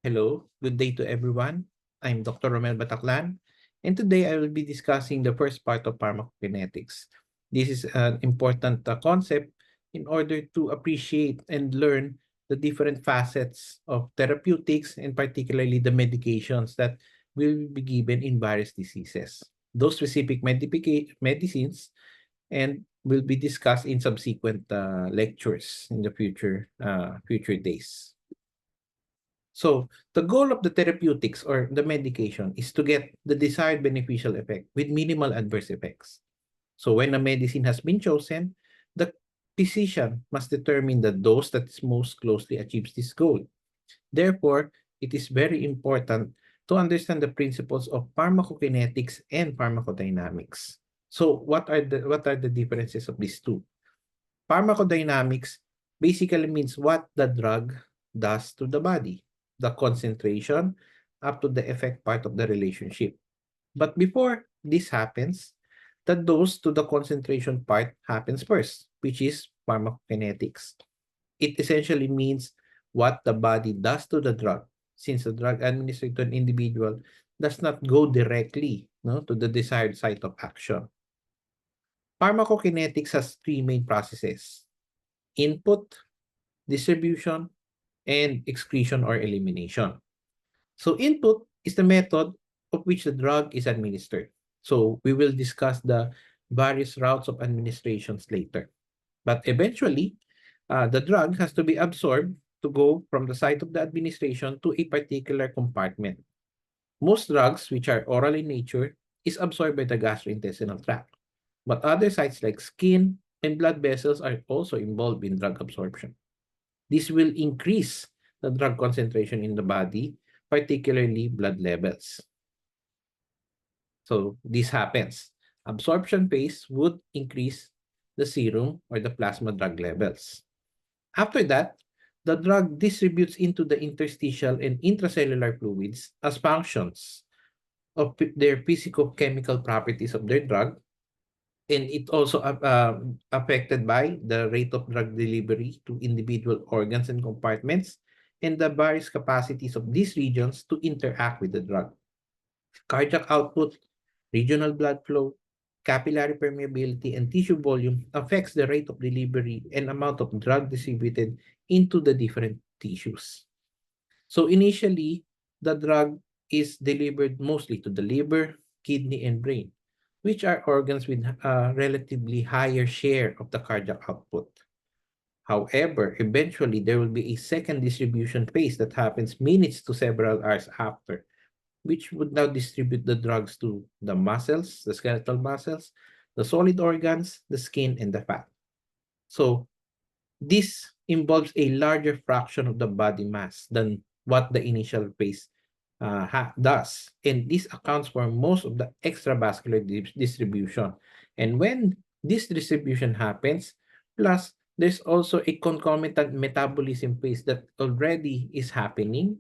Hello, good day to everyone. I'm Dr. Romel Bataclan, and today I will be discussing the first part of pharmacokinetics. This is an important concept in order to appreciate and learn the different facets of therapeutics and particularly the medications that will be given in various diseases. Those specific medicines and will be discussed in subsequent lectures in the future days. So the goal of the therapeutics or the medication is to get the desired beneficial effect with minimal adverse effects. So when a medicine has been chosen, the physician must determine the dose that most closely achieves this goal. Therefore, it is very important to understand the principles of pharmacokinetics and pharmacodynamics. So what are the differences of these two? Pharmacodynamics basically means what the drug does to the body, the concentration up to the effect part of the relationship. But before this happens, the dose to the concentration part happens first, which is pharmacokinetics. It essentially means what the body does to the drug, since the drug administered to an individual does not go directly to the desired site of action. Pharmacokinetics has three main processes: input, distribution, and excretion or elimination. So input is the method of which the drug is administered. So we will discuss the various routes of administrations later. But eventually, the drug has to be absorbed to go from the site of the administration to a particular compartment. Most drugs, which are oral in nature, is absorbed by the gastrointestinal tract. But other sites like skin and blood vessels are also involved in drug absorption. This will increase the drug concentration in the body, particularly blood levels. So this happens. Absorption phase would increase the serum or the plasma drug levels. After that, the drug distributes into the interstitial and intracellular fluids as functions of their physicochemical properties of their drug, and it also affected by the rate of drug delivery to individual organs and compartments and the various capacities of these regions to interact with the drug. Cardiac output, regional blood flow, capillary permeability, and tissue volume affects the rate of delivery and amount of drug distributed into the different tissues. So initially, the drug is delivered mostly to the liver, kidney, and brain, which are organs with a relatively higher share of the cardiac output. However, eventually there will be a second distribution phase that happens minutes to several hours after, which would now distribute the drugs to the muscles, the skeletal muscles, the solid organs, the skin, and the fat. So this involves a larger fraction of the body mass than what the initial phase does. And this accounts for most of the extravascular distribution. And when this distribution happens, plus there's also a concomitant metabolism phase that already is happening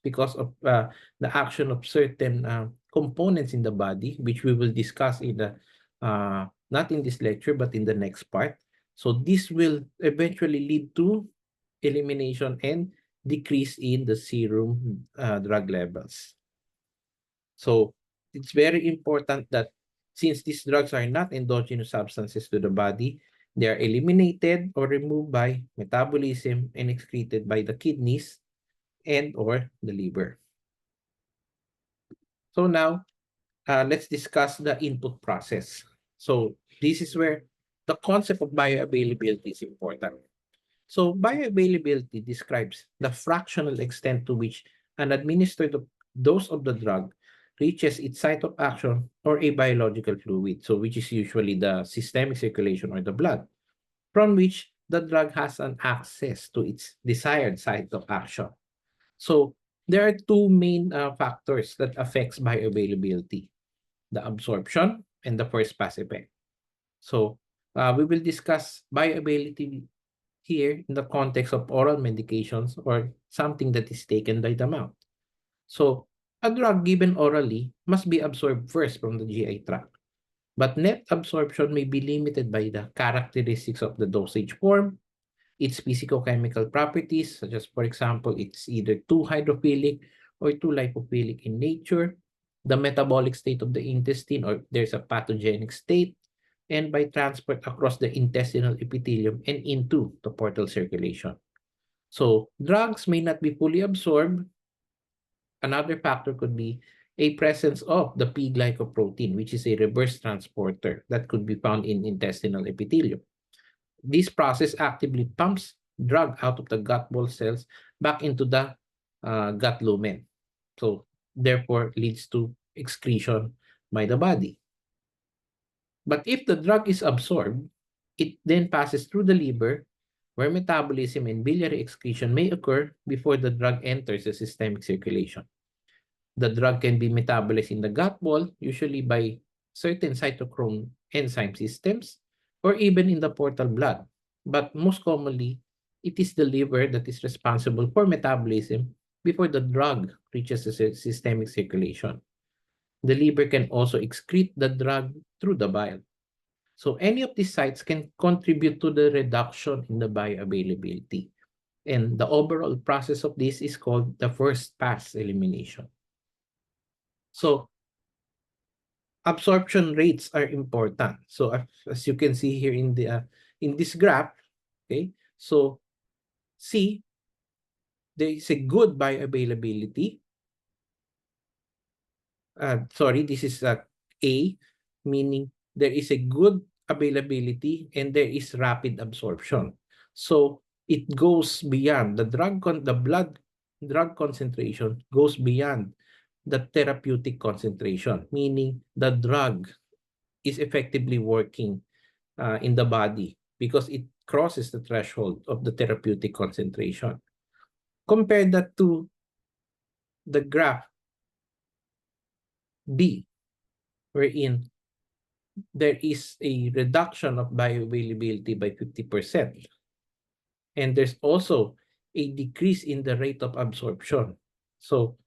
because of the action of certain components in the body, which we will discuss in the not in this lecture, but in the next part. So this will eventually lead to elimination and decrease in the serum drug levels. So it's very important that since these drugs are not endogenous substances to the body, they are eliminated or removed by metabolism and excreted by the kidneys and or the liver. So now, let's discuss the input process. So this is where the concept of bioavailability is important. So bioavailability describes the fractional extent to which an administered dose of the drug reaches its site of action or a biological fluid, so which is usually the systemic circulation or the blood, from which the drug has an access to its desired site of action. So there are two main factors that affects bioavailability: the absorption and the first pass effect. So we will discuss bioavailability here in the context of oral medications or something that is taken by the mouth. So a drug given orally must be absorbed first from the GI tract, but net absorption may be limited by the characteristics of the dosage form, its physicochemical properties, such as, for example, it's either too hydrophilic or too lipophilic in nature, the metabolic state of the intestine, or there's a pathogenic state, and by transport across the intestinal epithelium and into the portal circulation. So drugs may not be fully absorbed. Another factor could be a presence of the P-glycoprotein, which is a reverse transporter that could be found in intestinal epithelium. This process actively pumps drug out of the gut wall cells back into the gut lumen. So therefore leads to excretion by the body. But if the drug is absorbed, it then passes through the liver where metabolism and biliary excretion may occur before the drug enters the systemic circulation. The drug can be metabolized in the gut wall, usually by certain cytochrome enzyme systems, or even in the portal blood. But most commonly, it is the liver that is responsible for metabolism before the drug reaches the systemic circulation. The liver can also excrete the drug through the bile. So any of these sites can contribute to the reduction in the bioavailability. And the overall process of this is called the first pass elimination. So absorption rates are important. So as you can see here in this graph, okay, so see there is a good bioavailability. Sorry, this is A, meaning there is a good availability and there is rapid absorption. So it goes beyond the blood drug concentration goes beyond the therapeutic concentration, meaning the drug is effectively working in the body because it crosses the threshold of the therapeutic concentration. Compare that to the graph B, wherein there is a reduction of bioavailability by 50%. And there's also a decrease in the rate of absorption. So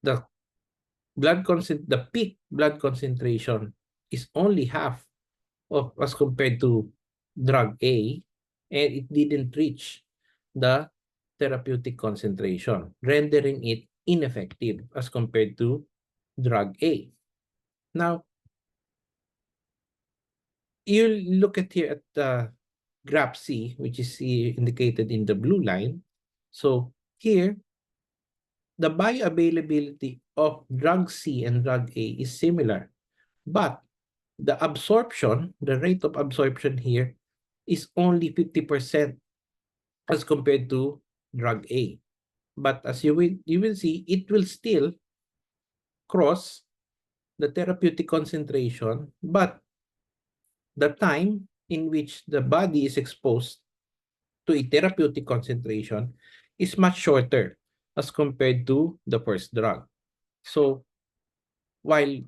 the the peak blood concentration is only half of as compared to drug A, and it didn't reach the therapeutic concentration, rendering it ineffective as compared to drug A. Now, you look at here at the graph C, which is indicated in the blue line. So here, the bioavailability of drug C and drug A is similar, but the absorption, the rate of absorption here is only 50% as compared to drug A. But as you will see, it will still cross the therapeutic concentration, but the time in which the body is exposed to a therapeutic concentration is much shorter as compared to the first drug. So while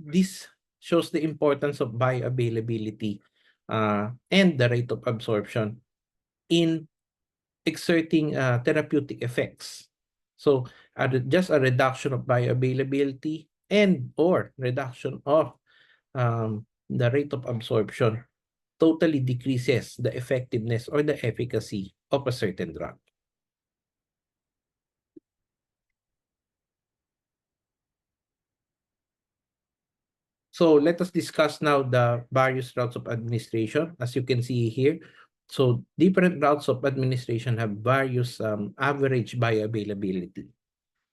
this shows the importance of bioavailability and the rate of absorption in exerting therapeutic effects. So just a reduction of bioavailability and or reduction of the rate of absorption totally decreases the effectiveness or the efficacy of a certain drug. So let us discuss now the various routes of administration. As you can see here, so different routes of administration have various average bioavailability.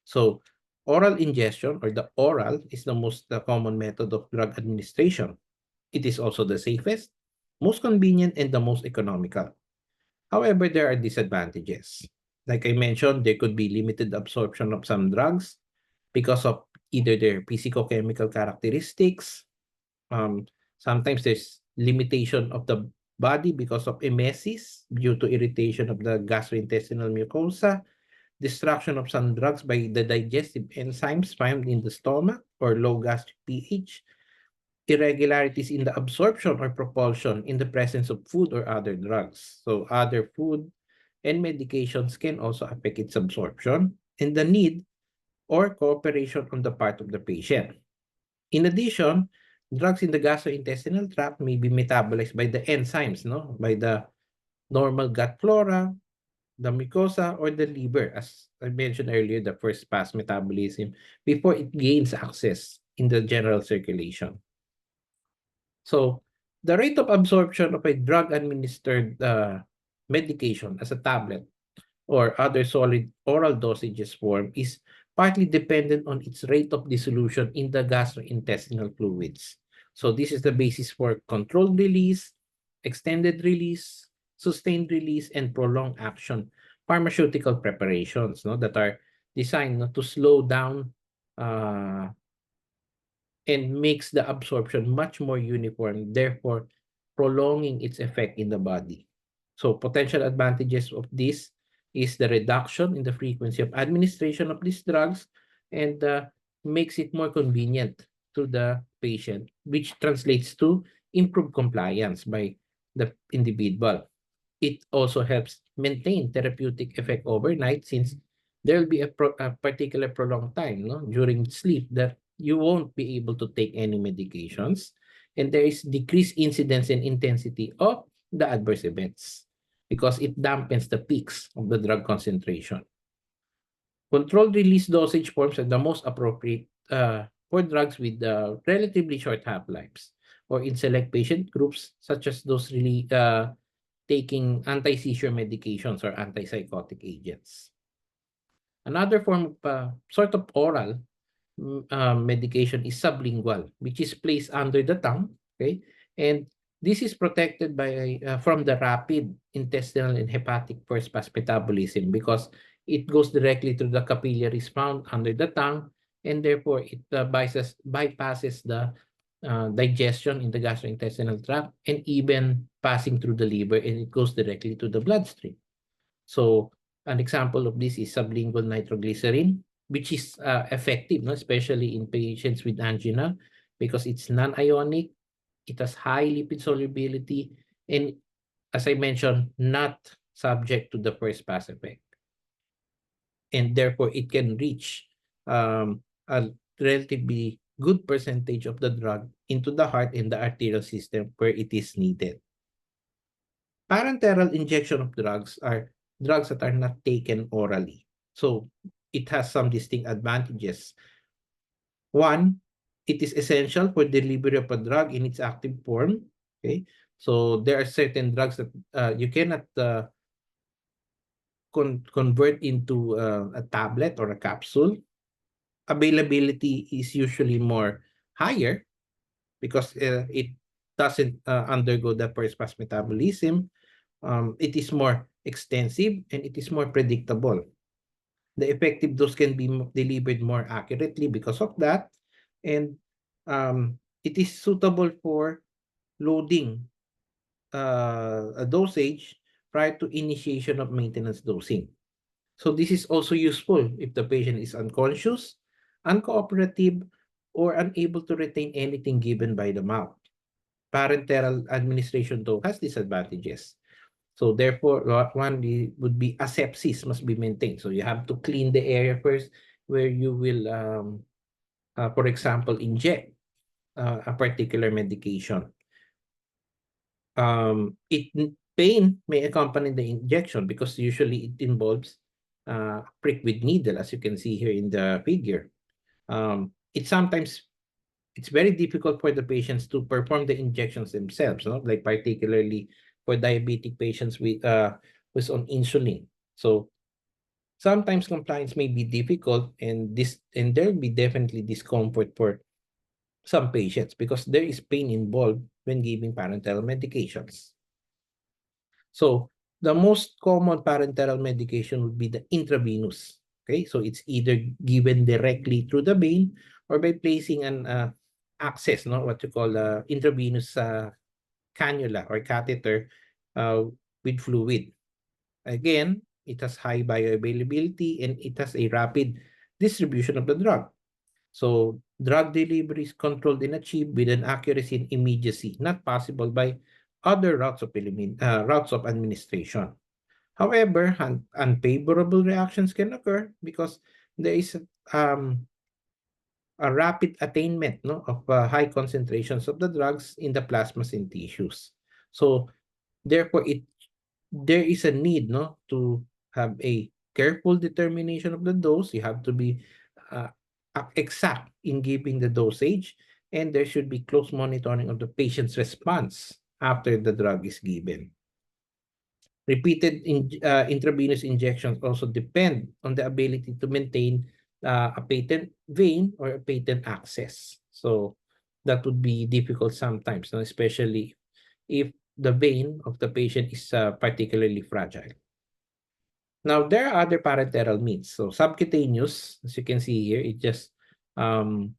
So oral ingestion or the oral is the most common method of drug administration. It is also the safest, most convenient, and the most economical. However, there are disadvantages. Like I mentioned, there could be limited absorption of some drugs because of either their physicochemical characteristics. Sometimes there's limitation of the body because of emesis due to irritation of the gastrointestinal mucosa, destruction of some drugs by the digestive enzymes found in the stomach or low gastric pH, irregularities in the absorption or propulsion in the presence of food or other drugs. So other food and medications can also affect its absorption and the need or cooperation on the part of the patient. In addition, drugs in the gastrointestinal tract may be metabolized by the enzymes, no? By the normal gut flora, the mucosa, or the liver, as I mentioned earlier, the first pass metabolism before it gains access in the general circulation. So, the rate of absorption of a drug-administered medication as a tablet or other solid oral dosages form is partly dependent on its rate of dissolution in the gastrointestinal fluids. So this is the basis for controlled release, extended release, sustained release, and prolonged action pharmaceutical preparations, no, that are designed, no, to slow down uh, and makes the absorption much more uniform, therefore prolonging its effect in the body. So potential advantages of this is the reduction in the frequency of administration of these drugs and makes it more convenient to the patient, which translates to improved compliance by the individual. It also helps maintain therapeutic effect overnight since there will be a particular prolonged time, no, during sleep that you won't be able to take any medications, and there is decreased incidence and intensity of the adverse events because it dampens the peaks of the drug concentration. Controlled release dosage forms are the most appropriate for drugs with relatively short half-lives or in select patient groups such as those really taking anti-seizure medications or antipsychotic agents. Another form of sort of oral medication is sublingual, which is placed under the tongue, okay? And this is protected by from the rapid intestinal and hepatic first pass metabolism because it goes directly to the capillaries found under the tongue, and therefore it bypasses the digestion in the gastrointestinal tract and even passing through the liver, and it goes directly to the bloodstream. So an example of this is sublingual nitroglycerin, which is effective, no? Especially in patients with angina, because it's non-ionic, it has high lipid solubility, and as I mentioned, not subject to the first pass effect. And therefore, it can reach a relatively good percentage of the drug into the heart and the arterial system where it is needed. Parenteral injection of drugs are drugs that are not taken orally. So it has some distinct advantages. One, it is essential for delivery of a drug in its active form. Okay, so there are certain drugs that you cannot convert into a tablet or a capsule. Availability is usually more higher because it doesn't undergo the first pass metabolism. It is more extensive and it is more predictable. The effective dose can be delivered more accurately because of that, and it is suitable for loading a dosage prior to initiation of maintenance dosing. So this is also useful if the patient is unconscious, uncooperative, or unable to retain anything given by the mouth. Parenteral administration, though, has disadvantages. So therefore, one would be asepsis must be maintained. So you have to clean the area first where you will, for example, inject a particular medication. Pain may accompany the injection because usually it involves prick with needle, as you can see here in the figure. It's very difficult for the patients to perform the injections themselves, no? Like particularly for diabetic patients with who's on insulin. So sometimes compliance may be difficult, and there will be definitely discomfort for some patients because there is pain involved when giving parenteral medications. So the most common parenteral medication would be the intravenous. Okay, so it's either given directly through the vein or by placing an access, no, what you call intravenous cannula or catheter uh, with fluid. Again, it has high bioavailability and it has a rapid distribution of the drug. So drug delivery is controlled and achieved with an accuracy and immediacy not possible by other routes of administration. However, unfavorable reactions can occur because there is a rapid attainment, no, of high concentrations of the drugs in the plasmas and tissues. So therefore, there is a need, no, to have a careful determination of the dose. You have to be uh, exact in giving the dosage, and there should be close monitoring of the patient's response after the drug is given. Repeated intravenous injections also depend on the ability to maintain a patent vein or a patent access. So that would be difficult sometimes, no? Especially if the vein of the patient is particularly fragile. Now, there are other parenteral means. So subcutaneous, as you can see here, it just um,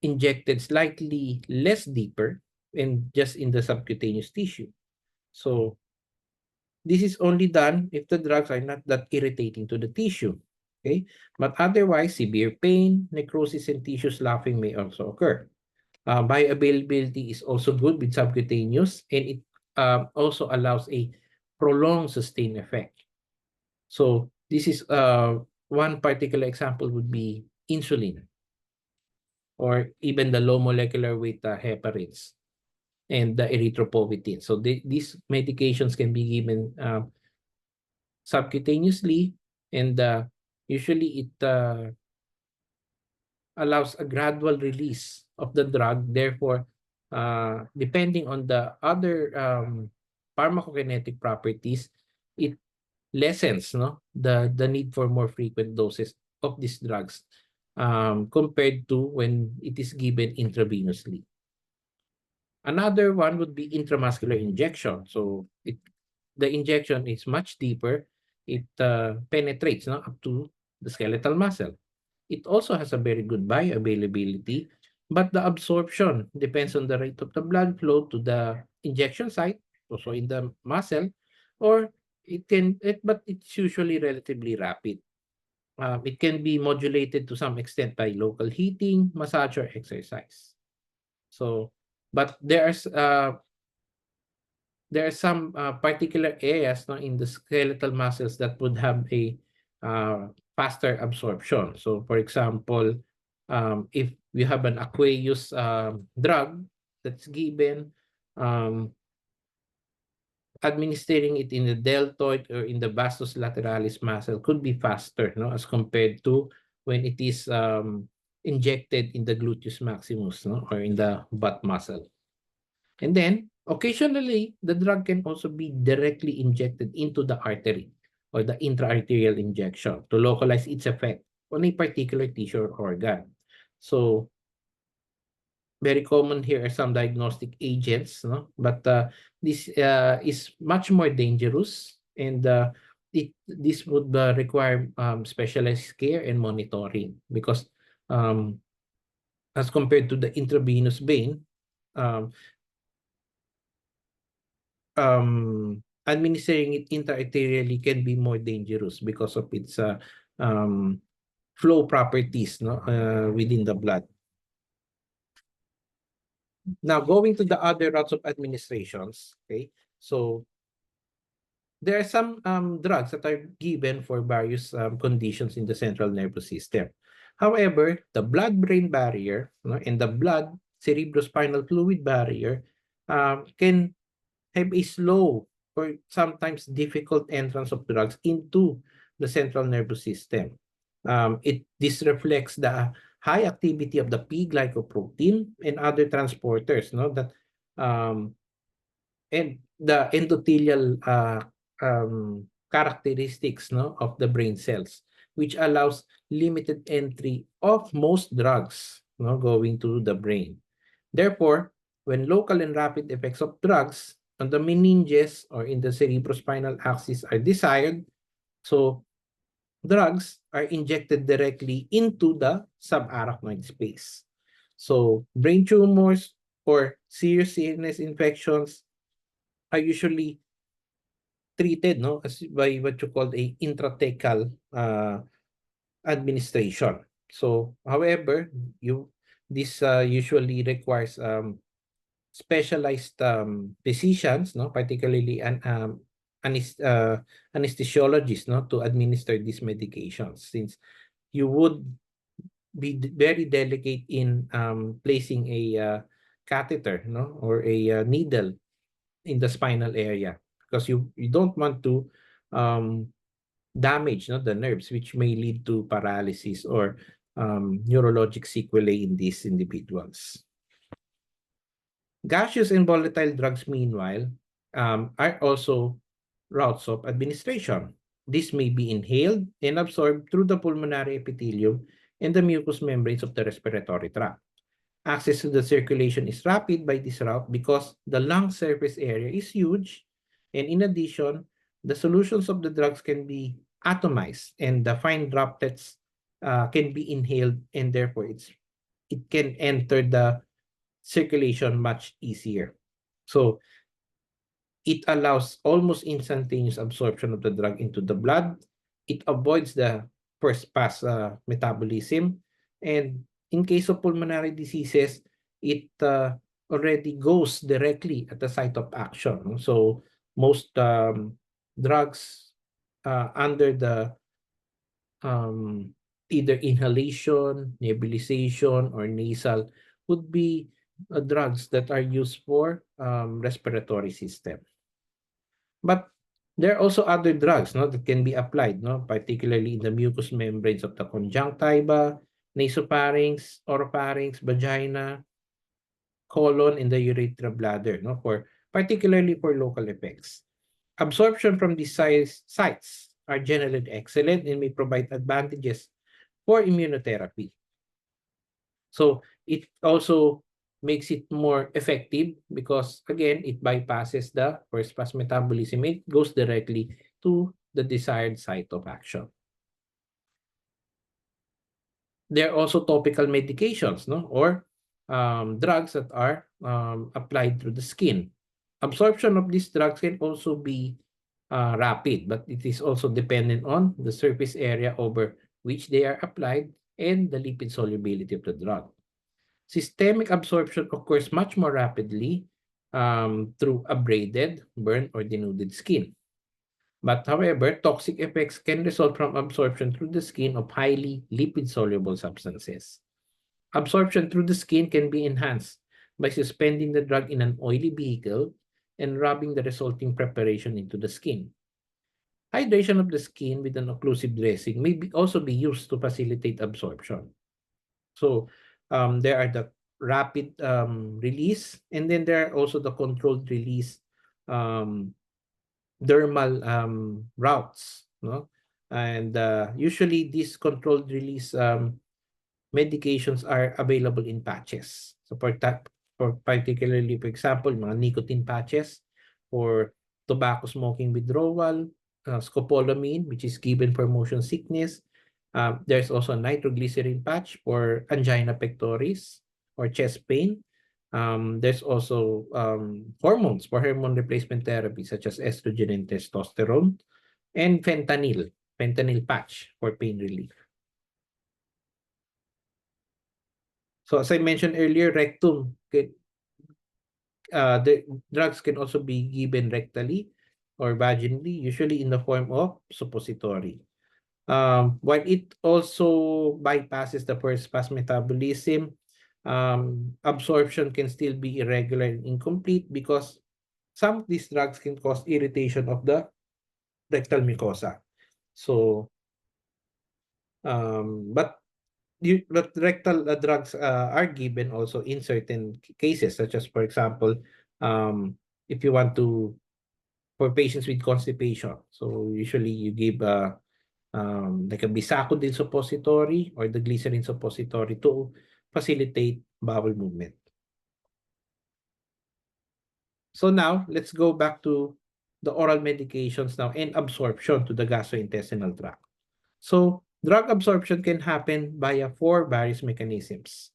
injected slightly less deeper and just in the subcutaneous tissue. So this is only done if the drugs are not that irritating to the tissue. Okay, but otherwise, severe pain, necrosis, and tissue sloughing may also occur. Bioavailability is also good with subcutaneous, and it also allows a prolonged sustained effect. So this is one particular example would be insulin or even the low molecular weight heparins and the erythropoietin. So these medications can be given subcutaneously, and usually it allows a gradual release of the drug. Therefore, depending on the other pharmacokinetic properties, it lessens, no, the need for more frequent doses of these drugs compared to when it is given intravenously. Another one would be intramuscular injection. So the injection is much deeper. It penetrates, no, up to the skeletal muscle. It also has a very good bioavailability, but the absorption depends on the rate of the blood flow to the injection site, also in the muscle, or but it's usually relatively rapid. It can be modulated to some extent by local heating, massage, or exercise. So, but there are some particular areas, no, in the skeletal muscles that would have a faster absorption. So, for example, if you have an aqueous drug that's given, um, administering it in the deltoid or in the vastus lateralis muscle could be faster, no, as compared to when it is injected in the gluteus maximus, no, or in the butt muscle. And then, occasionally, the drug can also be directly injected into the artery or the intraarterial injection to localize its effect on a particular tissue or organ. So, very common here are some diagnostic agents, no? But this is much more dangerous, and this would require specialized care and monitoring because as compared to the intravenous vein, um, administering it intraarterially can be more dangerous because of its um, flow properties, no, within the blood. Now, going to the other routes of administrations, okay, so there are some drugs that are given for various conditions in the central nervous system. However, the blood-brain barrier, no, and the blood cerebrospinal fluid barrier can have a slow or sometimes difficult entrance of drugs into the central nervous system. This reflects the high activity of the P glycoprotein and other transporters, no, that and the endothelial characteristics, no, of the brain cells, which allows limited entry of most drugs, no, going to the brain. Therefore, when local and rapid effects of drugs on the meninges or in the cerebrospinal axis are desired, so drugs are injected directly into the subarachnoid space. So brain tumors or serious CNS infections are usually treated, no, as by what you call a intrathecal administration. So, however, this usually requires specialized physicians, no, particularly anesthesiologists, no, to administer these medications, since you would be very delicate in placing a catheter, no, or a needle in the spinal area, because you don't want to um, damage, no, the nerves, which may lead to paralysis or neurologic sequelae in these individuals. Gaseous and volatile drugs, meanwhile, are also routes of administration. This may be inhaled and absorbed through the pulmonary epithelium and the mucous membranes of the respiratory tract. Access to the circulation is rapid by this route because the lung surface area is huge, and in addition, the solutions of the drugs can be atomized and the fine droplets can be inhaled, and therefore it can enter the circulation much easier. So it allows almost instantaneous absorption of the drug into the blood. It avoids the first pass metabolism. And in case of pulmonary diseases, it already goes directly at the site of action. So most drugs under the either inhalation, nebulization, or nasal would be drugs that are used for respiratory system. But there are also other drugs, no, that can be applied, no, particularly in the mucous membranes of the conjunctiva, nasopharynx, oropharynx, vagina, colon, and the urethra bladder, no, for particularly for local effects. Absorption from these sites are generally excellent and may provide advantages for immunotherapy. So it also makes it more effective because, again, it bypasses the first pass metabolism. It goes directly to the desired site of action. There are also topical medications, no, or drugs that are applied through the skin. Absorption of these drugs can also be rapid, but it is also dependent on the surface area over which they are applied and the lipid solubility of the drug. Systemic absorption occurs much more rapidly through abraded, burned, or denuded skin. But however, toxic effects can result from absorption through the skin of highly lipid-soluble substances. Absorption through the skin can be enhanced by suspending the drug in an oily vehicle and rubbing the resulting preparation into the skin. Hydration of the skin with an occlusive dressing may also be used to facilitate absorption. So there are the rapid release, and then there are also the controlled release um, dermal routes, no? And usually these controlled release medications are available in patches. So for particularly, for example, mga nicotine patches for tobacco smoking withdrawal, scopolamine, which is given for motion sickness. There's also a nitroglycerin patch for angina pectoris or chest pain. There's also hormones for hormone replacement therapy, such as estrogen and testosterone, and fentanyl patch for pain relief. So as I mentioned earlier, the drugs can also be given rectally or vaginally, usually in the form of suppository. While it also bypasses the first pass metabolism, absorption can still be irregular and incomplete because some of these drugs can cause irritation of the rectal mucosa. So, but rectal drugs are given also in certain cases, such as, for example, if you want to, for patients with constipation. So usually you give like a bisacodyl suppository or the glycerin suppository to facilitate bowel movement. So now let's go back to the oral medications now and absorption to the gastrointestinal tract. So drug absorption can happen via four various mechanisms.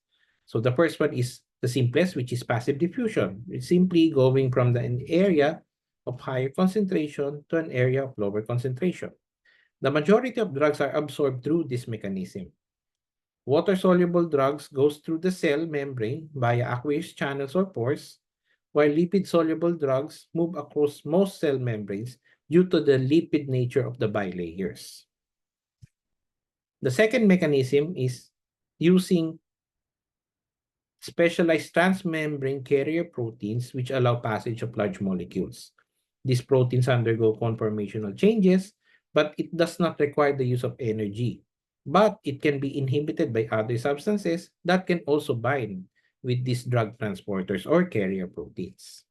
So the first one is the simplest, which is passive diffusion. It's simply going from an area of higher concentration to an area of lower concentration. The majority of drugs are absorbed through this mechanism. Water-soluble drugs goes through the cell membrane via aqueous channels or pores, while lipid-soluble drugs move across most cell membranes due to the lipid nature of the bilayers. The second mechanism is using specialized transmembrane carrier proteins which allow passage of large molecules. These proteins undergo conformational changes, but it does not require the use of energy. But it can be inhibited by other substances that can also bind with these drug transporters or carrier proteins.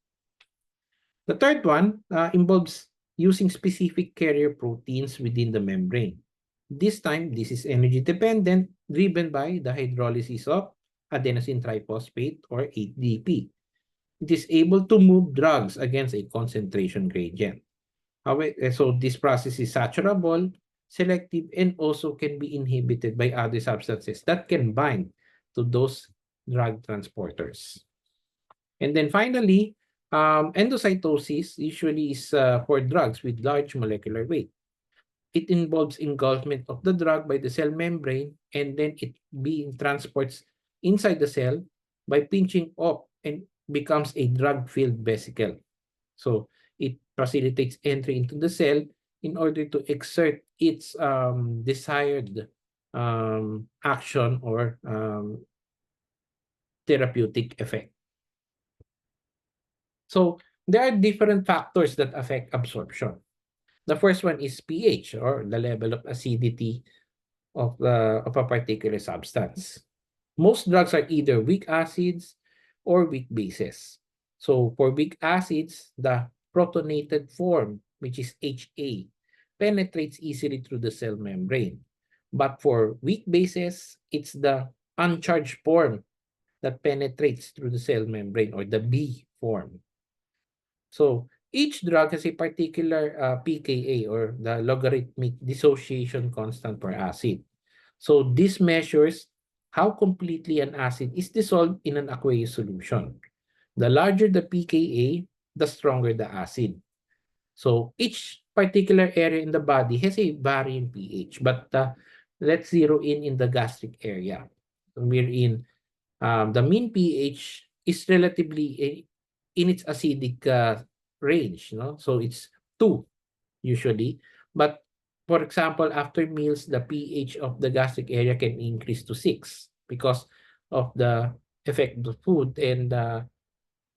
The third one involves using specific carrier proteins within the membrane. This time, this is energy dependent, driven by the hydrolysis of adenosine triphosphate or ADP. It is able to move drugs against a concentration gradient. However, so this process is saturable, selective, and also can be inhibited by other substances that can bind to those drug transporters. And then finally, endocytosis usually is for drugs with large molecular weight. It involves engulfment of the drug by the cell membrane and then it being transports inside the cell by pinching off and becomes a drug-filled vesicle. So it facilitates entry into the cell in order to exert its desired action or therapeutic effect. So there are different factors that affect absorption. The first one is pH or the level of acidity of a particular substance. Most drugs are either weak acids or weak bases. So for weak acids, the protonated form, which is HA, penetrates easily through the cell membrane. But for weak bases, it's the uncharged form that penetrates through the cell membrane or the B form. So each drug has a particular pKa or the logarithmic dissociation constant per acid. So this measures how completely an acid is dissolved in an aqueous solution. The larger the pKa, the stronger the acid. So each particular area in the body has a varying pH, but let's zero in the gastric area. We're in the mean pH is relatively in its acidic range, no? So it's 2 usually. But for example, after meals, the pH of the gastric area can increase to 6 because of the effect of the food and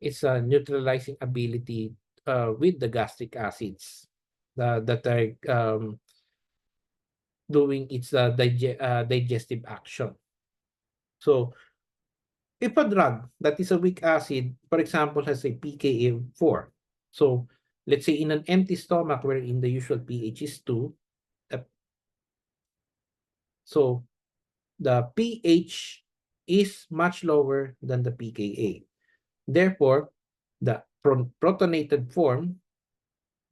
its neutralizing ability with the gastric acids that are doing its digestive action. So if a drug that is a weak acid, for example, has a pKa 4, so let's say in an empty stomach wherein the usual pH is 2, uh, so the pH is much lower than the pKa. Therefore, the protonated form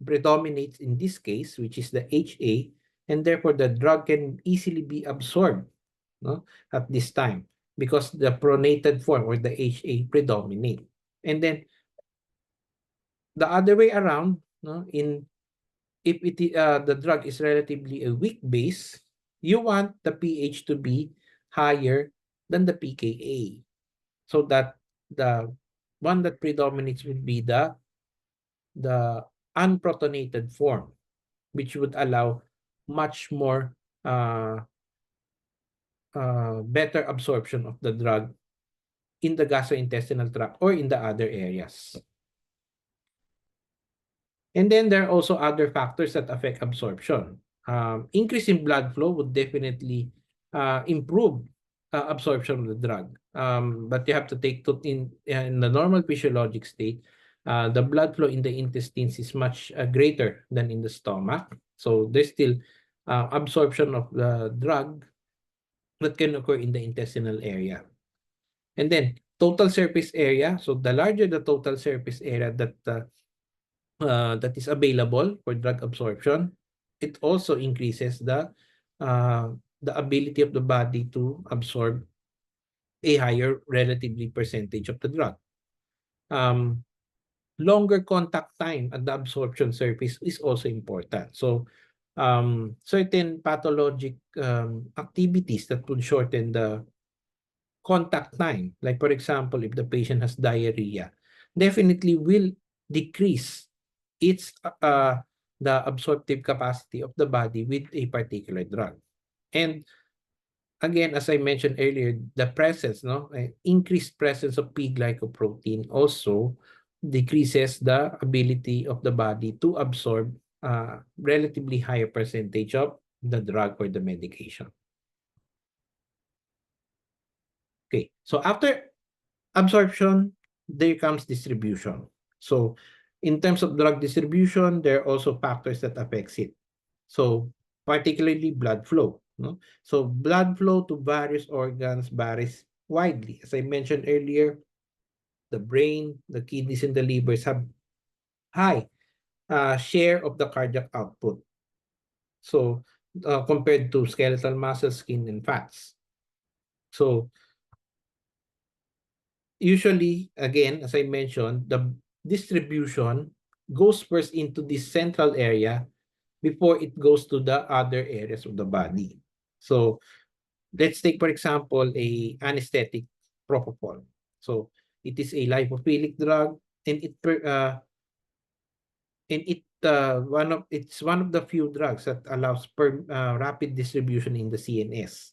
predominates in this case, which is the HA, and therefore the drug can easily be absorbed, no, at this time because the pronated form or the HA predominate. And then the other way around, no, in if the drug is relatively a weak base, you want the pH to be higher than the pKa, so that the one that predominates would be the unprotonated form, which would allow much more better absorption of the drug in the gastrointestinal tract or in the other areas. And then there are also other factors that affect absorption. Increase in blood flow would definitely improve absorption of the drug. But you have to take to in the normal physiologic state, the blood flow in the intestines is much greater than in the stomach. So there's still absorption of the drug that can occur in the intestinal area. And then total surface area. So the larger the total surface area that is available for drug absorption, it also increases the ability of the body to absorb a higher relatively percentage of the drug. Longer contact time at the absorption surface is also important. So certain pathologic activities that would shorten the contact time, like for example, if the patient has diarrhea, definitely will decrease its the absorptive capacity of the body with a particular drug. And again, as I mentioned earlier, the presence, no, increased presence of P glycoprotein also decreases the ability of the body to absorb relatively higher percentage of the drug or the medication. Okay, so after absorption, there comes distribution. So in terms of drug distribution, there are also factors that affects it. So particularly blood flow. No? So blood flow to various organs varies widely. As I mentioned earlier, the brain, the kidneys, and the livers have high share of the cardiac output. So compared to skeletal muscle, skin, and fats. So usually, again, as I mentioned, the distribution goes first into this central area before it goes to the other areas of the body. So let's take, for example, a anesthetic propofol. So it is a lipophilic drug, and it's one of the few drugs that allows rapid distribution in the CNS,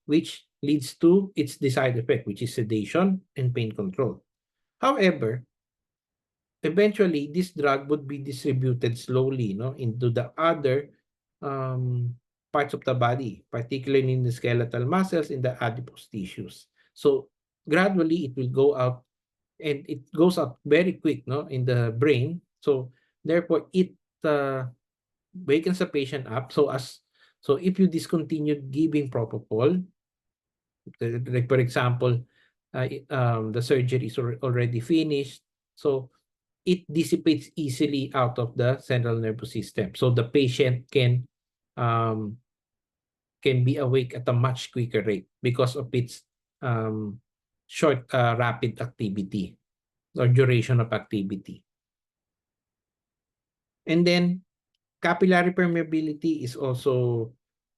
which leads to its desired effect, which is sedation and pain control. However, eventually this drug would be distributed slowly, no, into the other um, parts of the body, particularly in the skeletal muscles, in the adipose tissues. So gradually it will go out, and it goes up very quick, no, in the brain. So therefore it uh, wakens the patient up. So if you discontinue giving propofol, like for example, the surgery is already finished, so it dissipates easily out of the central nervous system. So the patient um, can be awake at a much quicker rate because of its um, short, rapid activity or duration of activity. And then capillary permeability is also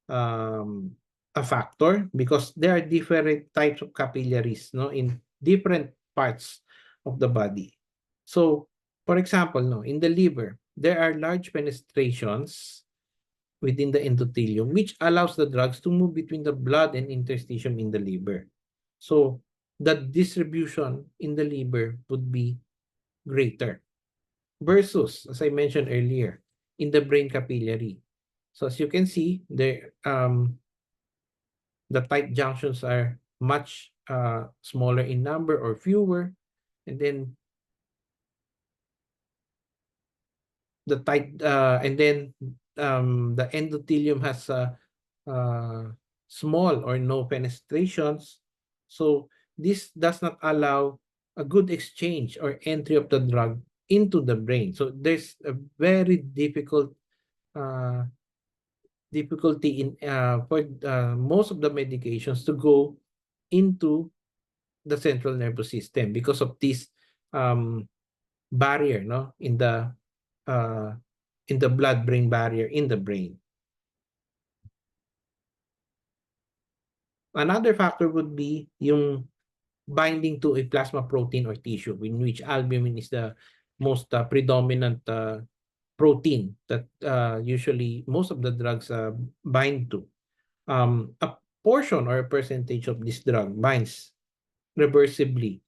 um, a factor because there are different types of capillaries, no, in different parts of the body. So, for example, no, in the liver, there are large penetrations within the endothelium, which allows the drugs to move between the blood and interstitium in the liver. So, the distribution in the liver would be greater versus, as I mentioned earlier, in the brain capillary. So as you can see, the tight junctions are much smaller in number or fewer, and then the endothelium has uh, small or no penetrations. So this does not allow a good exchange or entry of the drug into the brain. So there's a very uh, difficulty in for most of the medications to go into the central nervous system because of this um, barrier, no, uh, in the blood-brain barrier in the brain. Another factor would be yung binding to a plasma protein or tissue, in which albumin is the most predominant protein that usually most of the drugs bind to. A portion or a percentage of this drug binds reversibly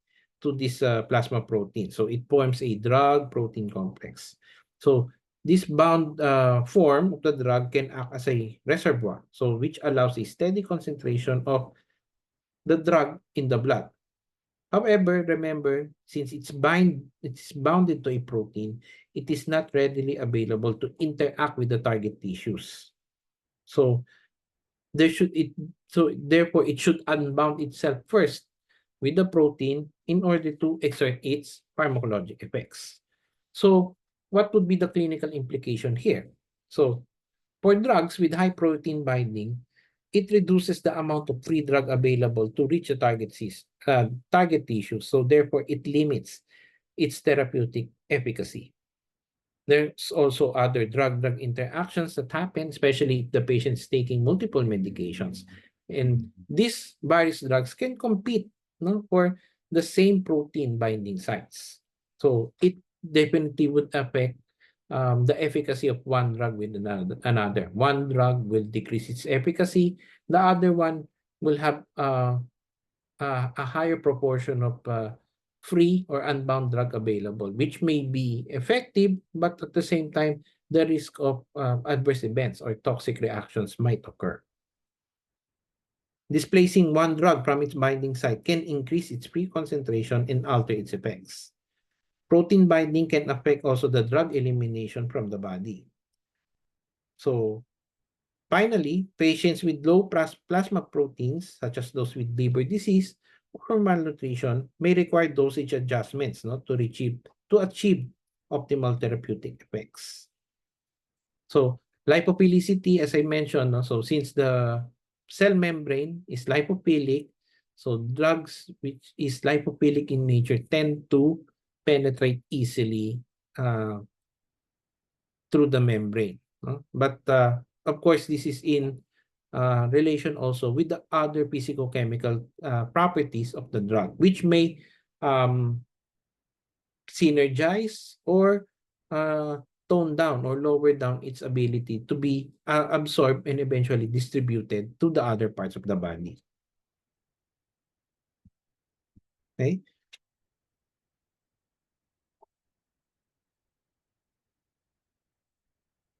to this plasma protein. So it forms a drug protein complex. So this bound form of the drug can act as a reservoir, so which allows a steady concentration of the drug in the blood. However, remember, since it's bounded to a protein, it is not readily available to interact with the target tissues. So there should it so therefore it should unbound itself first with the protein in order to exert its pharmacologic effects. So what would be the clinical implication here? So for drugs with high protein binding, it reduces the amount of free drug available to reach the target tissue. So therefore, it limits its therapeutic efficacy. There's also other drug-drug interactions that happen, especially if the patient is taking multiple medications. And these various drugs can compete, no, for the same protein binding sites. So it definitely would affect the efficacy of one drug with another. One drug will decrease its efficacy. The other one will have a higher proportion of free or unbound drug available, which may be effective, but at the same time, the risk of adverse events or toxic reactions might occur. Displacing one drug from its binding site can increase its free concentration and alter its effects. Protein binding can affect also the drug elimination from the body. So, finally, patients with low plasma proteins, such as those with liver disease or malnutrition, may require dosage adjustments to achieve optimal therapeutic effects. So, lipophilicity, as I mentioned, no, so since the cell membrane is lipophilic, so drugs which is lipophilic in nature tend to penetrate easily uh, through the membrane. No? But of course, this is in relation also with the other physicochemical properties of the drug, which may um, synergize or tone down or lower down its ability to be absorbed and eventually distributed to the other parts of the body. Okay?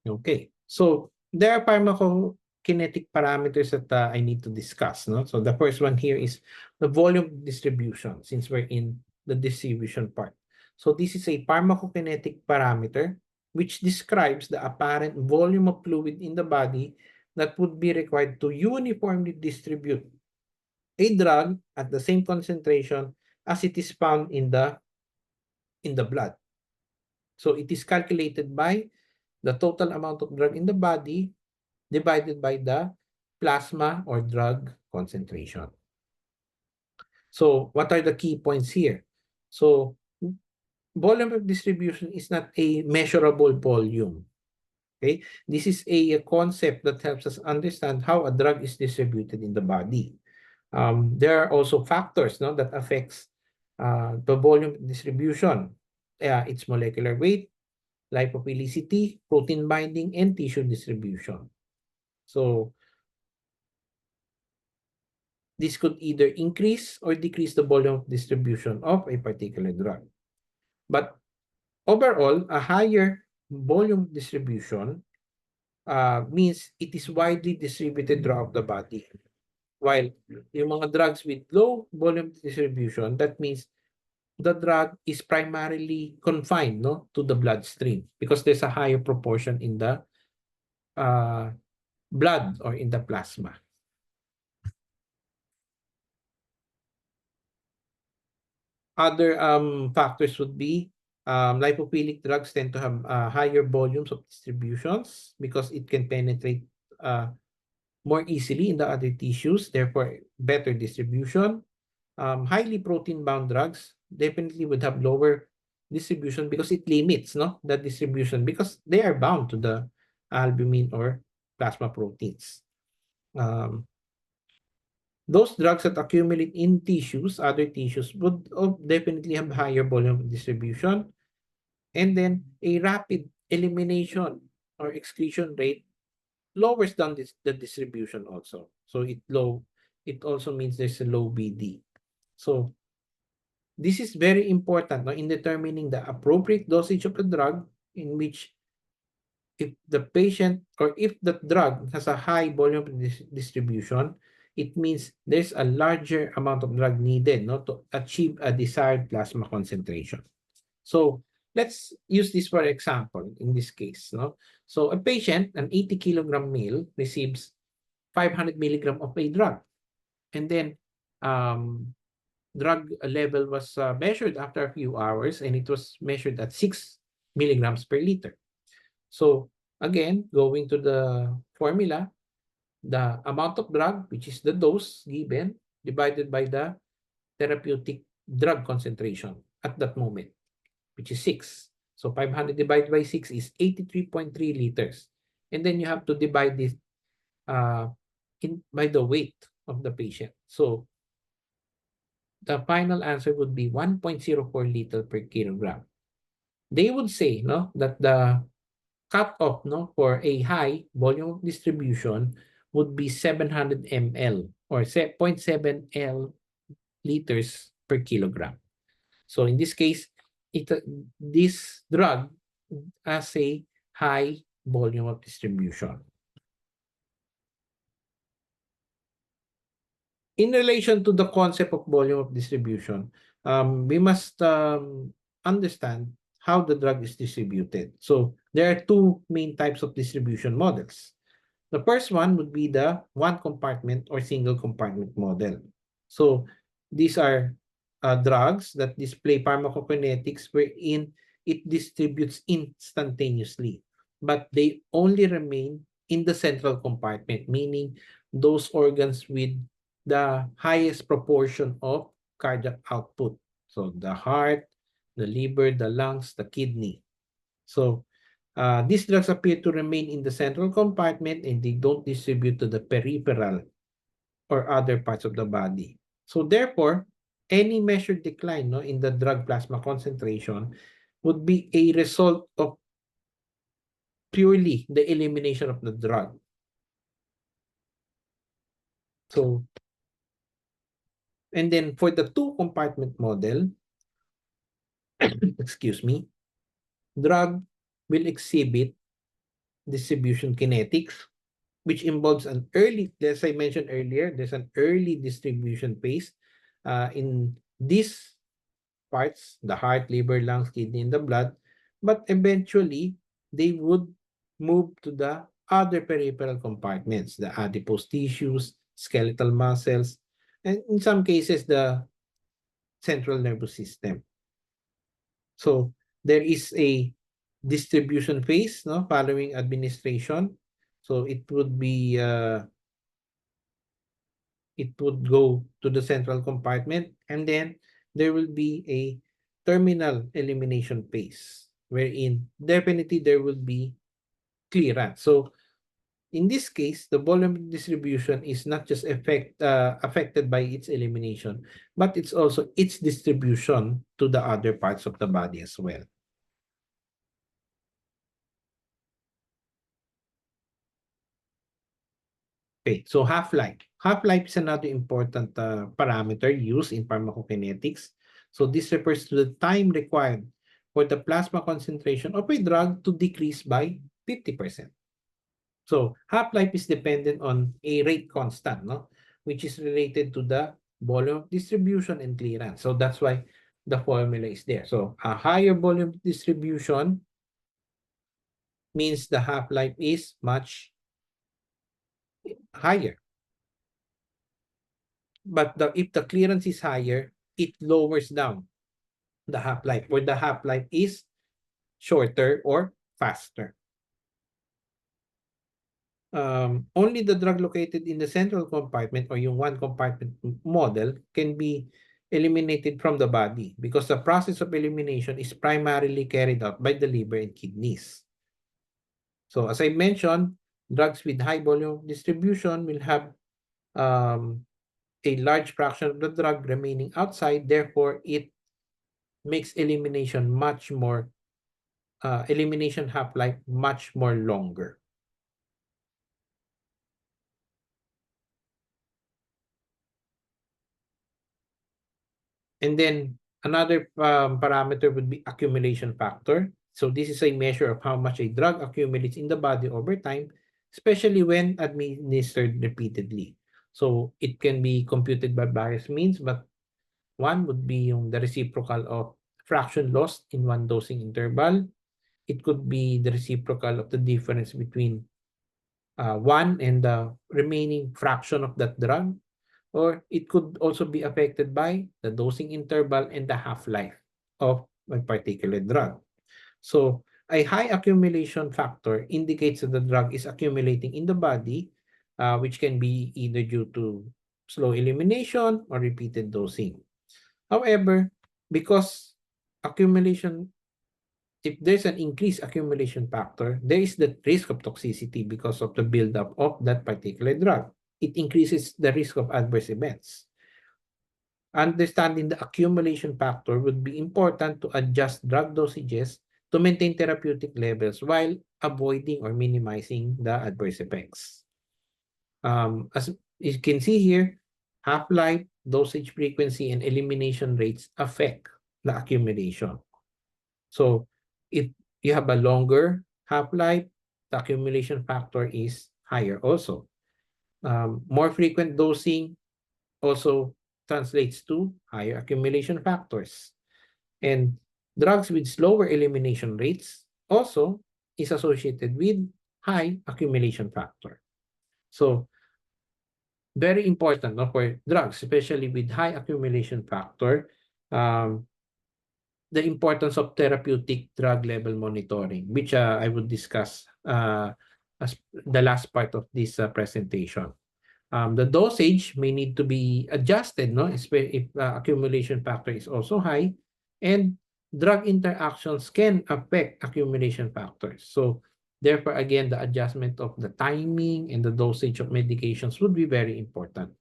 Okay. So there are pharmacokinetic parameters that I need to discuss. No? So the first one here is the volume distribution, since we're in the distribution part. So this is a pharmacokinetic parameter which describes the apparent volume of fluid in the body that would be required to uniformly distribute a drug at the same concentration as it is found in the blood. So it is calculated by the total amount of drug in the body divided by the plasma or drug concentration. So what are the key points here? So volume of distribution is not a measurable volume. Okay, this is a concept that helps us understand how a drug is distributed in the body. There are also factors, no, that affects the volume distribution. Its molecular weight, lipophilicity, protein binding, and tissue distribution. So this could either increase or decrease the volume of distribution of a particular drug. But overall, a higher volume distribution means it is widely distributed throughout the body. While yung mga drugs with low volume distribution, that means the drug is primarily confined, no, to the bloodstream because there's a higher proportion in the blood or in the plasma. Other factors would be lipophilic drugs tend to have higher volumes of distributions because it can penetrate more easily in the other tissues, therefore better distribution. Highly protein-bound drugs definitely would have lower distribution because it limits, no, the distribution because they are bound to the albumin or plasma proteins. Those drugs that accumulate in tissues, other tissues, would definitely have higher volume distribution. And then a rapid elimination or excretion rate lowers down the distribution also. So it also means there's a low BD. So this is very important, no, in determining the appropriate dosage of the drug, in which if the patient or if the drug has a high volume distribution, it means there's a larger amount of drug needed, no, to achieve a desired plasma concentration. So let's use this for example in this case. No? So a patient, an 80-kilogram male, receives 500 milligram of a drug. And then drug level was measured after a few hours, and it was measured at 6 milligrams per liter. So again, going to the formula, the amount of drug, which is the dose given, divided by the therapeutic drug concentration at that moment, which is 6. So 500 divided by 6 is 83.3 liters. And then you have to divide this by the weight of the patient. So the final answer would be 1.04 liter per kilogram. They would say, no, that the cutoff, no, for a high volume distribution would be 700 ml or 0.7 L liters per kilogram. So in this case, it this drug has a high volume of distribution. In relation to the concept of volume of distribution, we must understand how the drug is distributed. So there are two main types of distribution models. The first one would be the one compartment or single compartment model. So these are drugs that display pharmacokinetics wherein it distributes instantaneously, but they only remain in the central compartment, meaning those organs with the highest proportion of cardiac output. So the heart, the liver, the lungs, the kidney. So these drugs appear to remain in the central compartment and they don't distribute to the peripheral or other parts of the body. So therefore, any measured decline in the drug plasma concentration would be a result of purely the elimination of the drug. So, and then for the two compartment model, excuse me, drug will exhibit distribution kinetics, which involves an early, as I mentioned earlier, there's an early distribution phase in these parts, the heart, liver, lungs, kidney, and the blood, but eventually they would move to the other peripheral compartments, the adipose tissues, skeletal muscles, and in some cases, the central nervous system. So there is a distribution phase following administration. So it would go to the central compartment, and then there will be a terminal elimination phase wherein definitely there will be clearance. So in this case, the volume distribution is not just affected by its elimination, but it's also its distribution to the other parts of the body as well. Okay, so half-life. Half-life is another important parameter used in pharmacokinetics. So this refers to the time required for the plasma concentration of a drug to decrease by 50%. So half-life is dependent on a rate constant, which is related to the volume of distribution and clearance. So that's why the formula is there. So a higher volume distribution means the half-life is much higher. But if the clearance is higher, it lowers down the half-life, where the half-life is shorter or faster. Only the drug located in the central compartment or yung one compartment model can be eliminated from the body because the process of elimination is primarily carried out by the liver and kidneys. So as I mentioned, drugs with high volume distribution will have a large fraction of the drug remaining outside. Therefore, it makes elimination much more, elimination half-life much more longer. And then another parameter would be accumulation factor. So this is a measure of how much a drug accumulates in the body over time, especially when administered repeatedly. So it can be computed by various means, but one would be the reciprocal of fraction lost in one dosing interval. It could be the reciprocal of the difference between one and the remaining fraction of that drug, or it could also be affected by the dosing interval and the half-life of a particular drug. So a high accumulation factor indicates that the drug is accumulating in the body, which can be either due to slow elimination or repeated dosing. However, because accumulation, if there's an increased accumulation factor, there is the risk of toxicity because of the buildup of that particular drug. It increases the risk of adverse events. Understanding the accumulation factor would be important to adjust drug dosages to maintain therapeutic levels while avoiding or minimizing the adverse effects. As You can see here, half-life, dosage frequency, and elimination rates affect the accumulation. So if you have a longer half-life, the accumulation factor is higher also. More frequent dosing also translates to higher accumulation factors. And drugs with slower elimination rates also is associated with high accumulation factor. So very important, no, for drugs, especially with high accumulation factor, um, the importance of therapeutic drug level monitoring, which I would discuss as the last part of this presentation. The dosage may need to be adjusted, no, if accumulation factor is also high, and drug interactions can affect accumulation factors. So therefore, again, the adjustment of the timing and the dosage of medications would be very important.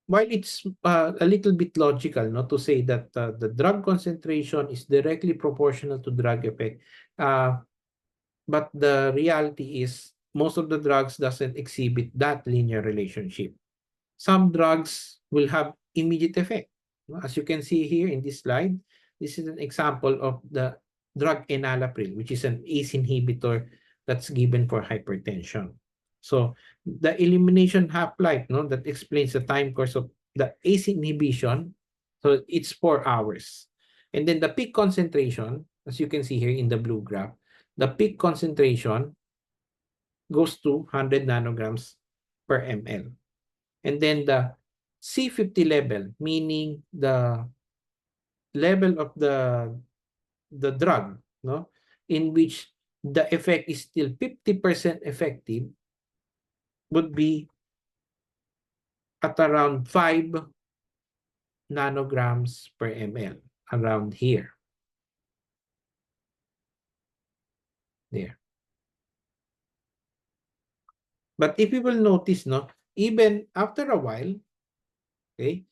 While it's a little bit logical, no, to say that the drug concentration is directly proportional to drug effect, uh, but the reality is most of the drugs doesn't exhibit that linear relationship. Some drugs will have immediate effect. As you can see here in this slide, this is an example of the drug enalapril, which is an ACE inhibitor that's given for hypertension. So the elimination half-life, no, that explains the time course of the ACE inhibition. So it's 4 hours. And then the peak concentration, as you can see here in the blue graph, the peak concentration goes to 100 nanograms per ml. And then the C50 level, meaning the level of the drug, no, in which the effect is still 50% effective, would be at around 5 nanograms per ml, around here. There. But if you will notice, no, even after a while, okay,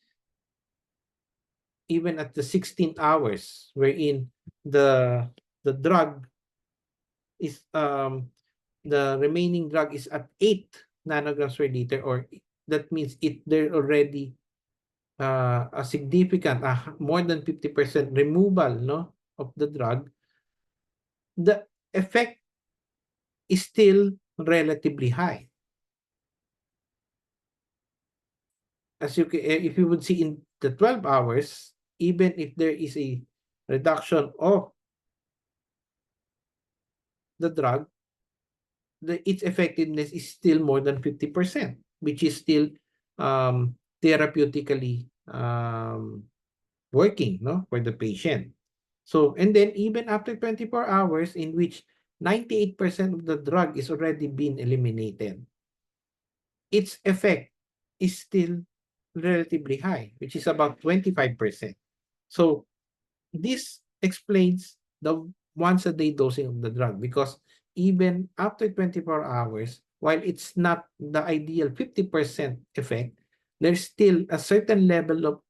even at the 16 hours wherein the drug is the remaining drug is at 8 nanograms per liter, or that means there already a significant more than 50% removal, no, of the drug. The effect is still relatively high. As you can, if you would see in the 12 hours, even if there is a reduction of the drug, its effectiveness is still more than 50%, which is still therapeutically working, no, for the patient. So, and then even after 24 hours, in which 98% of the drug is already been eliminated, its effect is still relatively high, which is about 25%. So this explains the once a day dosing of the drug, because even after 24 hours, while it's not the ideal 50% effect, there's still a certain level of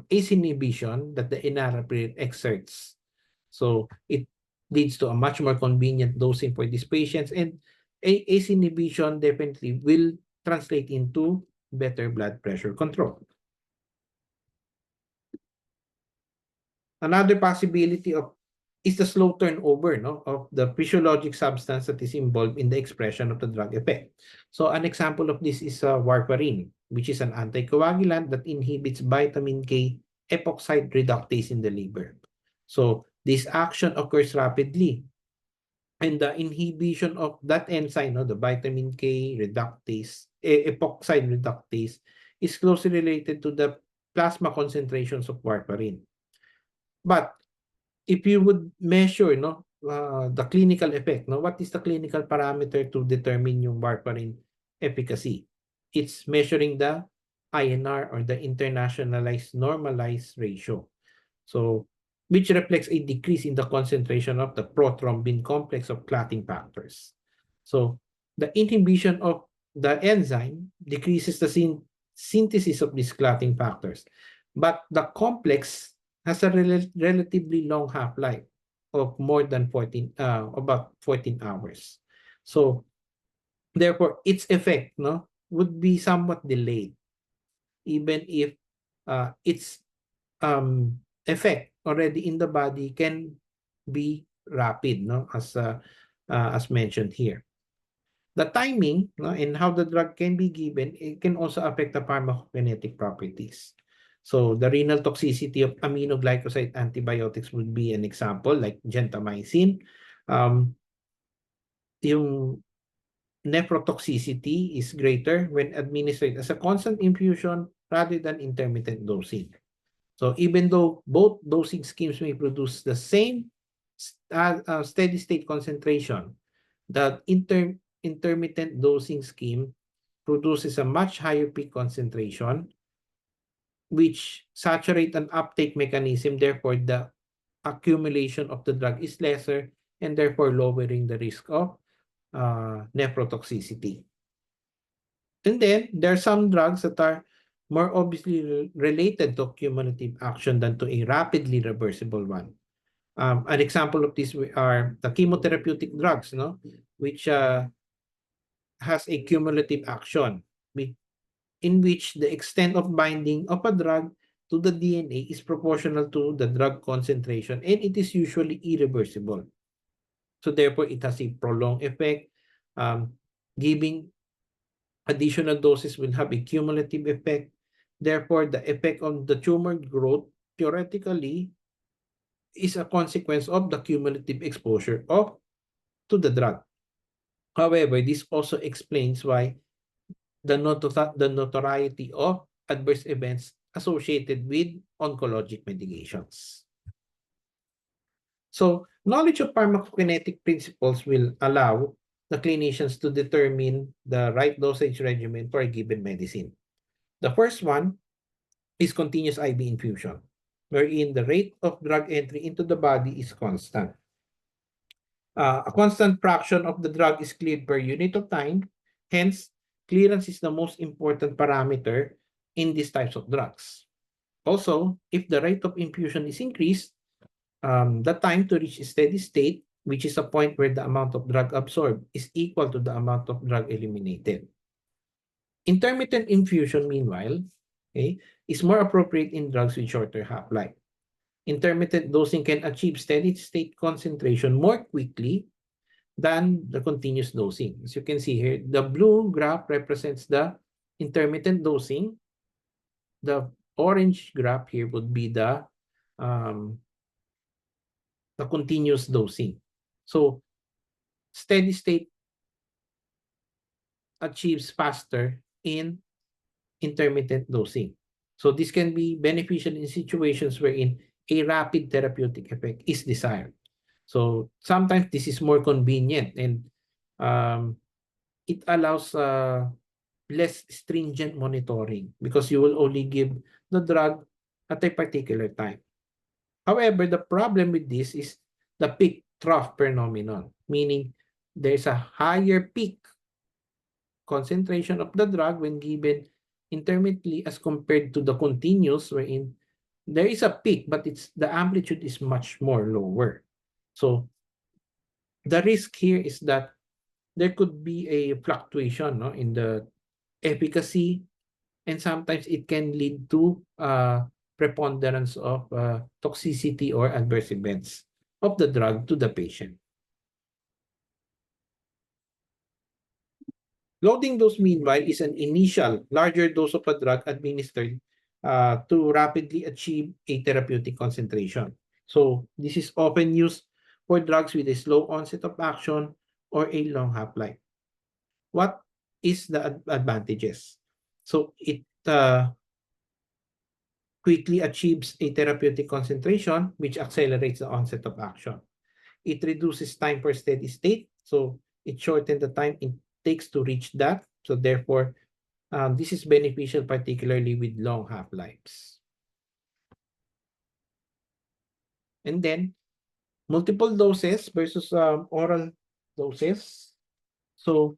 ACE inhibition that the enalapril exerts. So it leads to a much more convenient dosing for these patients, and ACE inhibition definitely will translate into better blood pressure control. Another possibility of is the slow turnover, no, of the physiologic substance that is involved in the expression of the drug effect. So an example of this is warfarin, which is an anticoagulant that inhibits vitamin K epoxide reductase in the liver. So this action occurs rapidly, and the inhibition of that enzyme, no, the vitamin K reductase, epoxide reductase, is closely related to the plasma concentrations of warfarin. But if you would measure, no, the clinical effect, no, what is the clinical parameter to determine yung warfarin efficacy? It's measuring the INR, or the internationalized normalized ratio. So, which reflects a decrease in the concentration of the prothrombin complex of clotting factors. So, the inhibition of the enzyme decreases the synthesis of these clotting factors, but the complex has a relatively long half-life. of more than 14 about 14 hours. So therefore its effect would be somewhat delayed, even if its effect already in the body can be rapid, as mentioned here. The timing, and how the drug can be given, it can also affect the pharmacokinetic properties. So the renal toxicity of aminoglycoside antibiotics would be an example, like gentamicin. Yung nephrotoxicity is greater when administered as a constant infusion rather than intermittent dosing. So even though both dosing schemes may produce the same steady state concentration, the intermittent dosing scheme produces a much higher peak concentration, which saturate an uptake mechanism. Therefore, the accumulation of the drug is lesser, and therefore lowering the risk of nephrotoxicity. And then there are some drugs that are more obviously related to cumulative action than to a rapidly reversible one. An example of this are the chemotherapeutic drugs, which has a cumulative action, in which the extent of binding of a drug to the DNA is proportional to the drug concentration, and it is usually irreversible. So therefore, it has a prolonged effect. Giving additional doses will have a cumulative effect. Therefore, the effect on the tumor growth theoretically is a consequence of the cumulative exposure to the drug. However, this also explains why the notoriety of adverse events associated with oncologic medications. So, knowledge of pharmacokinetic principles will allow the clinicians to determine the right dosage regimen for a given medicine. The first one is continuous IV infusion, wherein the rate of drug entry into the body is constant. A constant fraction of the drug is cleared per unit of time. Hence, clearance is the most important parameter in these types of drugs. Also, if the rate of infusion is increased, the time to reach a steady state, which is a point where the amount of drug absorbed is equal to the amount of drug eliminated. Intermittent infusion, meanwhile, okay, is more appropriate in drugs with shorter half-life. Intermittent dosing can achieve steady state concentration more quickly than the continuous dosing. As you can see here, the blue graph represents the intermittent dosing. The orange graph here would be the continuous dosing. So steady state achieves faster in intermittent dosing. So this can be beneficial in situations wherein a rapid therapeutic effect is desired. So sometimes this is more convenient, and it allows less stringent monitoring because you will only give the drug at a particular time. However, the problem with this is the peak trough phenomenon, meaning there's a higher peak concentration of the drug when given intermittently as compared to the continuous, wherein there is a peak, but the amplitude is much more lower. So the risk here is that there could be a fluctuation, in the efficacy, and sometimes it can lead to preponderance of toxicity or adverse events of the drug to the patient. Loading dose, meanwhile, is an initial larger dose of a drug administered to rapidly achieve a therapeutic concentration. So this is often used for drugs with a slow onset of action or a long half-life. What is the advantages? So it quickly achieves a therapeutic concentration, which accelerates the onset of action. It reduces time for steady state, so it shortens the time it takes to reach that. So therefore, this is beneficial, particularly with long half-lives. And then, multiple doses versus oral doses. So,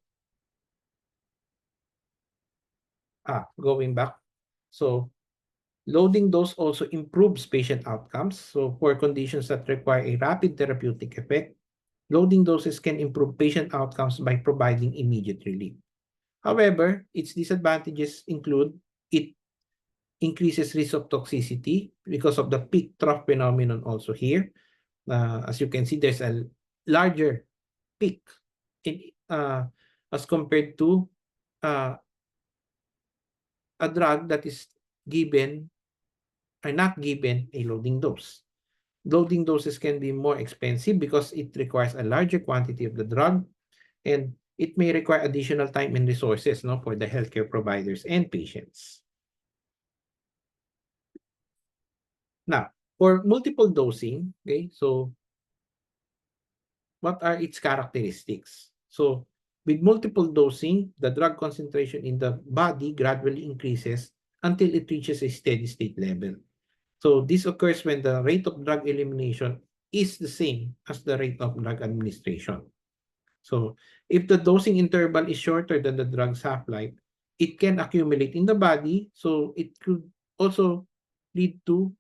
going back. So, Loading dose also improves patient outcomes. So for conditions that require a rapid therapeutic effect, loading doses can improve patient outcomes by providing immediate relief. However, its disadvantages include it increases risk of toxicity because of the peak trough phenomenon also here. As you can see, there's a larger peak in, as compared to uh, a drug that is given or not given a loading dose. Loading doses can be more expensive because it requires a larger quantity of the drug, and it may require additional time and resources, no, for the healthcare providers and patients. Now, for multiple dosing, okay, so what are its characteristics? So with multiple dosing, the drug concentration in the body gradually increases until it reaches a steady state level. So this occurs when the rate of drug elimination is the same as the rate of drug administration. So if the dosing interval is shorter than the drug's half-life, it can accumulate in the body. So it could also lead to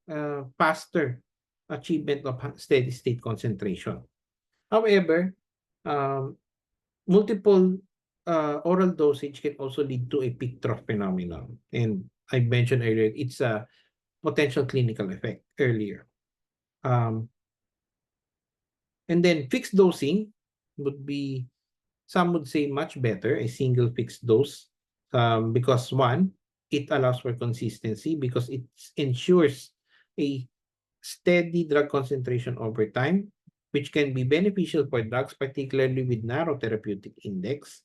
faster achievement of steady state concentration. However, um, multiple oral dosage can also lead to a peak trough phenomenon. And I mentioned earlier, it's a potential clinical effect earlier. Um, and then fixed dosing would be, some would say, much better, a single fixed dose, because one, it allows for consistency because it ensures a steady drug concentration over time, which can be beneficial for drugs, particularly with narrow therapeutic index.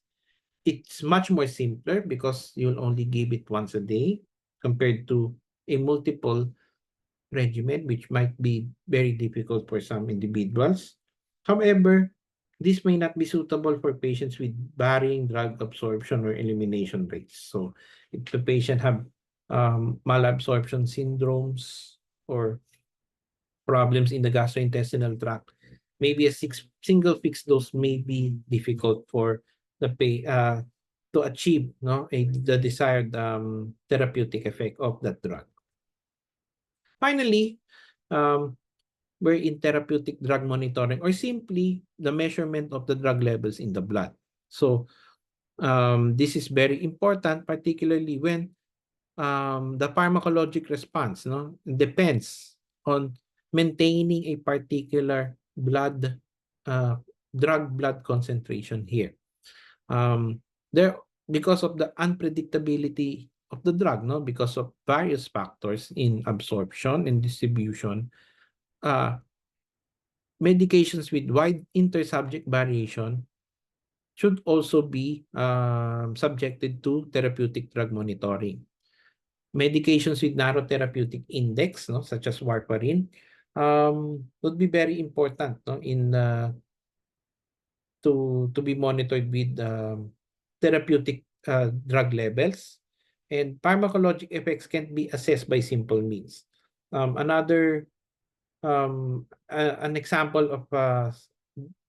It's much more simpler because you'll only give it once a day compared to a multiple regimen, which might be very difficult for some individuals. However, this may not be suitable for patients with varying drug absorption or elimination rates. So if the patient have malabsorption syndromes or problems in the gastrointestinal tract, maybe a single fixed dose may be difficult for the to achieve, no, the desired therapeutic effect of that drug. Finally, um, we're in therapeutic drug monitoring or simply the measurement of the drug levels in the blood. So this is very important, particularly when the pharmacologic response, no, depends on maintaining a particular blood uh, drug blood concentration here. There, because of the unpredictability of the drug, no, because of various factors in absorption and distribution, uh, medications with wide intersubject variation should also be subjected to therapeutic drug monitoring. Medications with narrow therapeutic index, no, such as warfarin, would be very important, no, in to be monitored with therapeutic drug levels, and pharmacologic effects can be assessed by simple means. Another an example of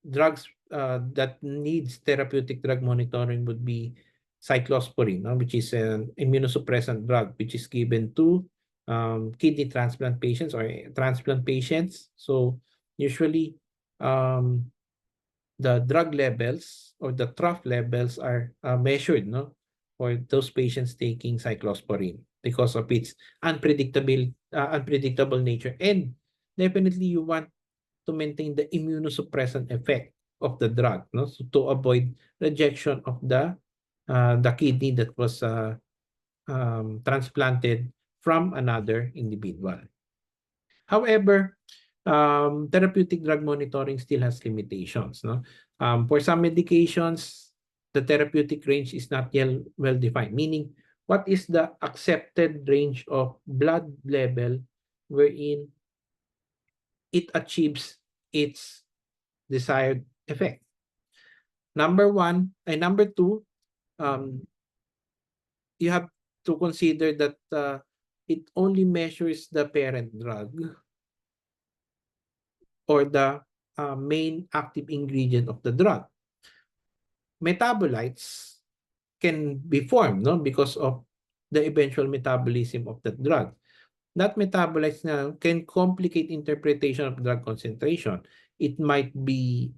drugs that needs therapeutic drug monitoring would be cyclosporine, no? Which is an immunosuppressant drug which is given to kidney transplant patients or transplant patients. So usually um, the drug levels or the trough levels are measured, no, for those patients taking cyclosporine because of its unpredictable nature, and definitely you want to maintain the immunosuppressant effect of the drug, no, so to avoid rejection of the kidney that was transplanted from another individual. However, therapeutic drug monitoring still has limitations, no? For some medications, the therapeutic range is not yet well defined, meaning what is the accepted range of blood level wherein it achieves its desired effect. Number one, and number two, um, you have to consider that it only measures the parent drug or the main active ingredient of the drug. Metabolites can be formed, no, because of the eventual metabolism of the drug. that metabolites na can complicate interpretation of drug concentration. It might be,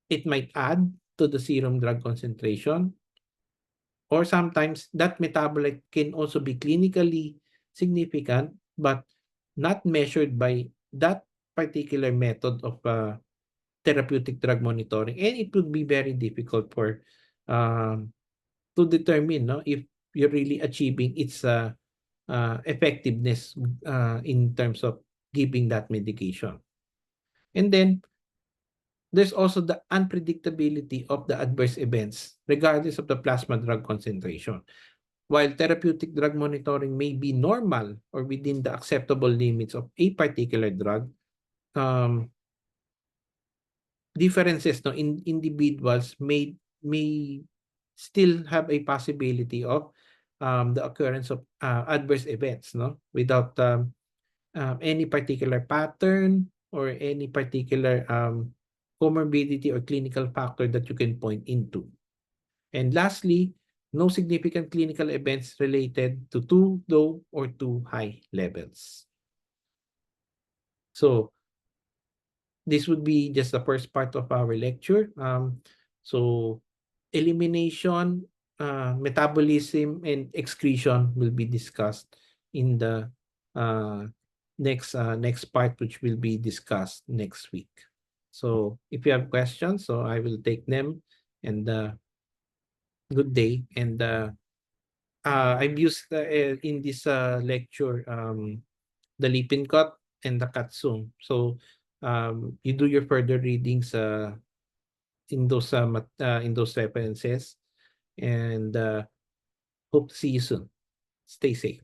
it might add to the serum drug concentration, or sometimes that metabolite can also be clinically significant but not measured by that particular method of therapeutic drug monitoring, and it would be very difficult for um, to determine, no, if you're really achieving its effectiveness in terms of giving that medication. And then there's also the unpredictability of the adverse events regardless of the plasma drug concentration. While therapeutic drug monitoring may be normal or within the acceptable limits of a particular drug, um, differences, no, in individuals may still have a possibility of the occurrence of adverse events, no, without any particular pattern or any particular comorbidity or clinical factor that you can point into. And lastly, no significant clinical events related to too low or too high levels. So this would be just the first part of our lecture. So elimination, metabolism, and excretion will be discussed in the uh, next part, which will be discussed next week. So if you have questions, so I will take them. And good day. And I've used in this lecture the Lippincott and the Katsum. So you do your further readings in those references, and hope to see you soon. Stay safe.